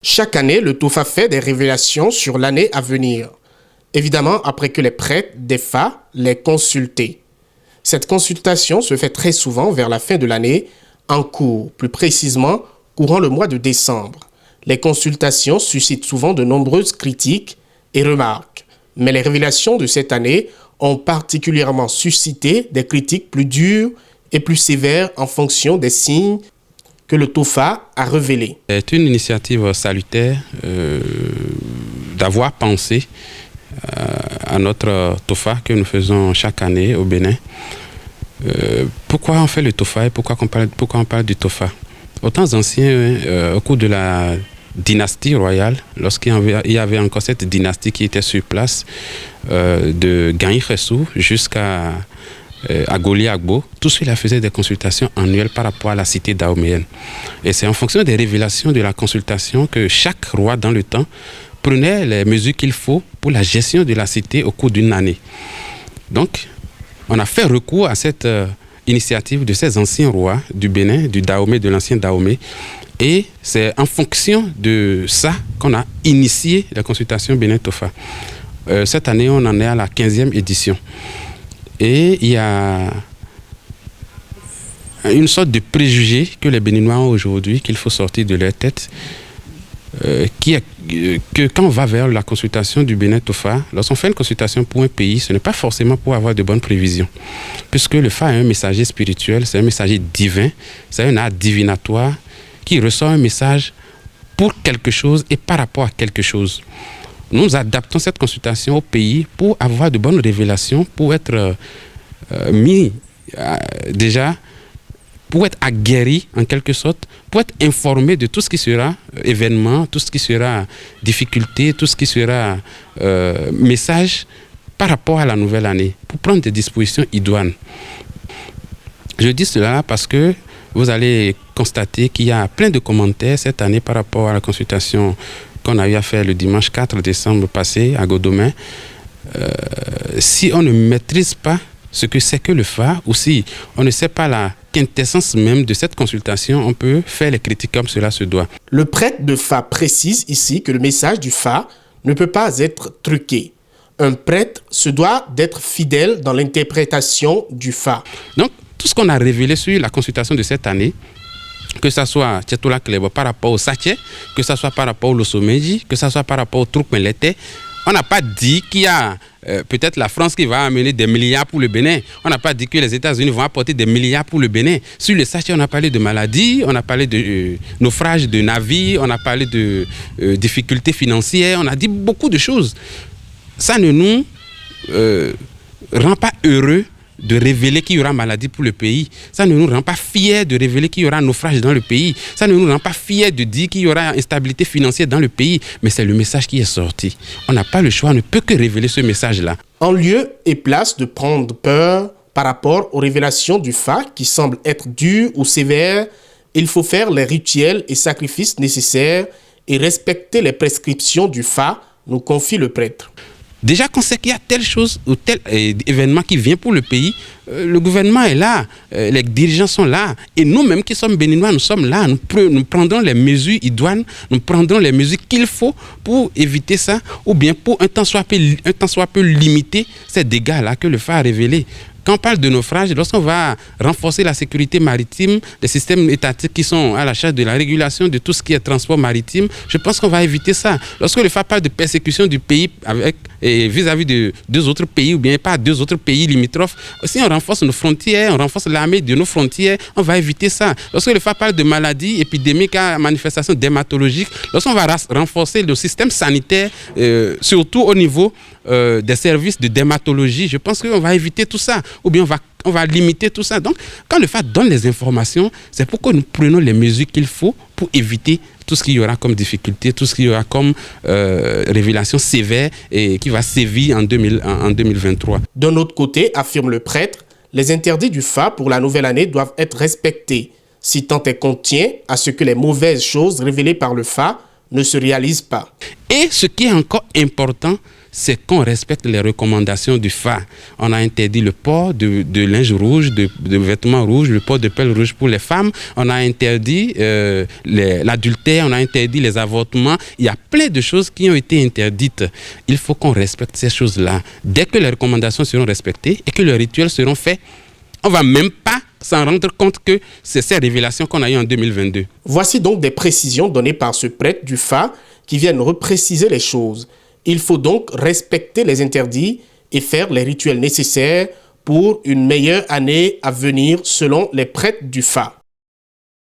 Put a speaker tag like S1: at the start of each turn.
S1: Chaque année, le Tofa fait des révélations sur l'année à venir. Évidemment, après que les prêtres des Fa les consulté. Cette consultation se fait très souvent vers la fin de l'année, en cours, plus précisément courant le mois de décembre. Les consultations suscitent souvent de nombreuses critiques et remarques. Mais les révélations de cette année ont particulièrement suscité des critiques plus dures et plus sévères en fonction des signes que le Tofa a révélés.
S2: C'est une initiative salutaire d'avoir pensé à notre Tofa que nous faisons chaque année au Bénin. Pourquoi on fait le Tofa et pourquoi on parle du Tofa? Aux temps anciens, au cours de la dynastie royale, lorsqu'il y avait encore cette dynastie qui était sur place, de Gagny Khessou jusqu'à Goli Agbo, tout cela faisait des consultations annuelles par rapport à la cité dahoméenne. Et c'est en fonction des révélations de la consultation que chaque roi dans le temps prenait les mesures qu'il faut pour la gestion de la cité au cours d'une année. Donc, on a fait recours à cette initiative de ces anciens rois du Bénin, du Dahomey, de l'ancien Dahomey. Et c'est en fonction de ça qu'on a initié la consultation Bénin-Tofa. Cette année, on en est à la 15e édition. Et il y a une sorte de préjugé que les Béninois ont aujourd'hui, qu'il faut sortir de leur tête, qui est que quand on va vers la consultation du Bénin-Tofa, lorsqu'on fait une consultation pour un pays, ce n'est pas forcément pour avoir de bonnes prévisions. Puisque le Fa est un messager spirituel, c'est un messager divin, c'est un art divinatoire qui ressort un message pour quelque chose et par rapport à quelque chose. Nous adaptons cette consultation au pays pour avoir de bonnes révélations, pour être déjà, pour être aguerri en quelque sorte, pour être informé de tout ce qui sera événement, tout ce qui sera difficulté, tout ce qui sera message par rapport à la nouvelle année, pour prendre des dispositions idoines. Je dis cela parce que vous allez constater qu'il y a plein de commentaires cette année par rapport à la consultation qu'on a eu à faire le dimanche 4 décembre passé à Godomain. Si on ne maîtrise pas ce que c'est que le Fa, ou si on ne sait pas la quintessence même de cette consultation, on peut faire les critiques comme cela se doit.
S1: Le prêtre de Fa précise ici que le message du Fa ne peut pas être truqué. Un prêtre se doit d'être fidèle dans l'interprétation du Fa.
S2: Donc, tout ce qu'on a révélé sur la consultation de cette année, que ce soit Tchetoula Klebo par rapport au Saché, que ce soit par rapport au Losomeji, que ce soit par rapport au Troukmenlete, on n'a pas dit qu'il y a peut-être la France qui va amener des milliards pour le Bénin. On n'a pas dit que les États-Unis vont apporter des milliards pour le Bénin. Sur le Saché, on a parlé de maladies, on a parlé de naufrage de navires, on a parlé de difficultés financières, on a dit beaucoup de choses. Ça ne nous rend pas heureux de révéler qu'il y aura maladie pour le pays. Ça ne nous rend pas fiers de révéler qu'il y aura naufrage dans le pays. Ça ne nous rend pas fiers de dire qu'il y aura instabilité financière dans le pays. Mais c'est le message qui est sorti. On n'a pas le choix, on ne peut que révéler ce message-là.
S1: En lieu et place de prendre peur par rapport aux révélations du Fa qui semblent être dures ou sévères, il faut faire les rituels et sacrifices nécessaires et respecter les prescriptions du Fa, nous confie le prêtre.
S2: Déjà qu'on sait qu'il y a telle chose ou tel événement qui vient pour le pays, le gouvernement est là, les dirigeants sont là. Et nous-mêmes qui sommes béninois, nous sommes là. Nous prendrons les mesures idoines, nous prendrons les mesures qu'il faut pour éviter ça, ou bien pour un temps soit peu limiter ces dégâts-là que le Fa a révélés. Quand on parle de naufrage, lorsqu'on va renforcer la sécurité maritime, les systèmes étatiques qui sont à la charge de la régulation de tout ce qui est transport maritime, je pense qu'on va éviter ça. Lorsque le Fa parle de persécution du pays vis-à-vis de deux autres pays ou bien pas deux autres pays limitrophes, si on renforce nos frontières, on renforce l'armée de nos frontières, on va éviter ça. Lorsque le Fa parle de maladies épidémiques à manifestation dermatologique, lorsqu'on va renforcer le système sanitaire, surtout au niveau des services de dermatologie, je pense qu'on va éviter tout ça. Ou bien on va limiter tout ça. Donc, quand le Fa donne les informations, c'est pourquoi nous prenons les mesures qu'il faut pour éviter tout ce qu'il y aura comme difficulté, tout ce qu'il y aura comme révélation sévère et qui va sévir en 2023.
S1: D'un autre côté, affirme le prêtre, les interdits du Fa pour la nouvelle année doivent être respectés, si tant est qu'on tient à ce que les mauvaises choses révélées par le Fa ne se réalisent pas.
S2: Et ce qui est encore important, c'est qu'on respecte les recommandations du Fa. On a interdit le port de linge rouge, de vêtements rouges, le port de pelle rouge pour les femmes. On a interdit l'adultère, on a interdit les avortements. Il y a plein de choses qui ont été interdites. Il faut qu'on respecte ces choses-là. Dès que les recommandations seront respectées et que les rituels seront faits, on ne va même pas s'en rendre compte que c'est ces révélations qu'on a eues en 2022.
S1: Voici donc des précisions données par ce prêtre du Fa qui viennent repréciser les choses. Il faut donc respecter les interdits et faire les rituels nécessaires pour une meilleure année à venir selon les prêtres du Fa.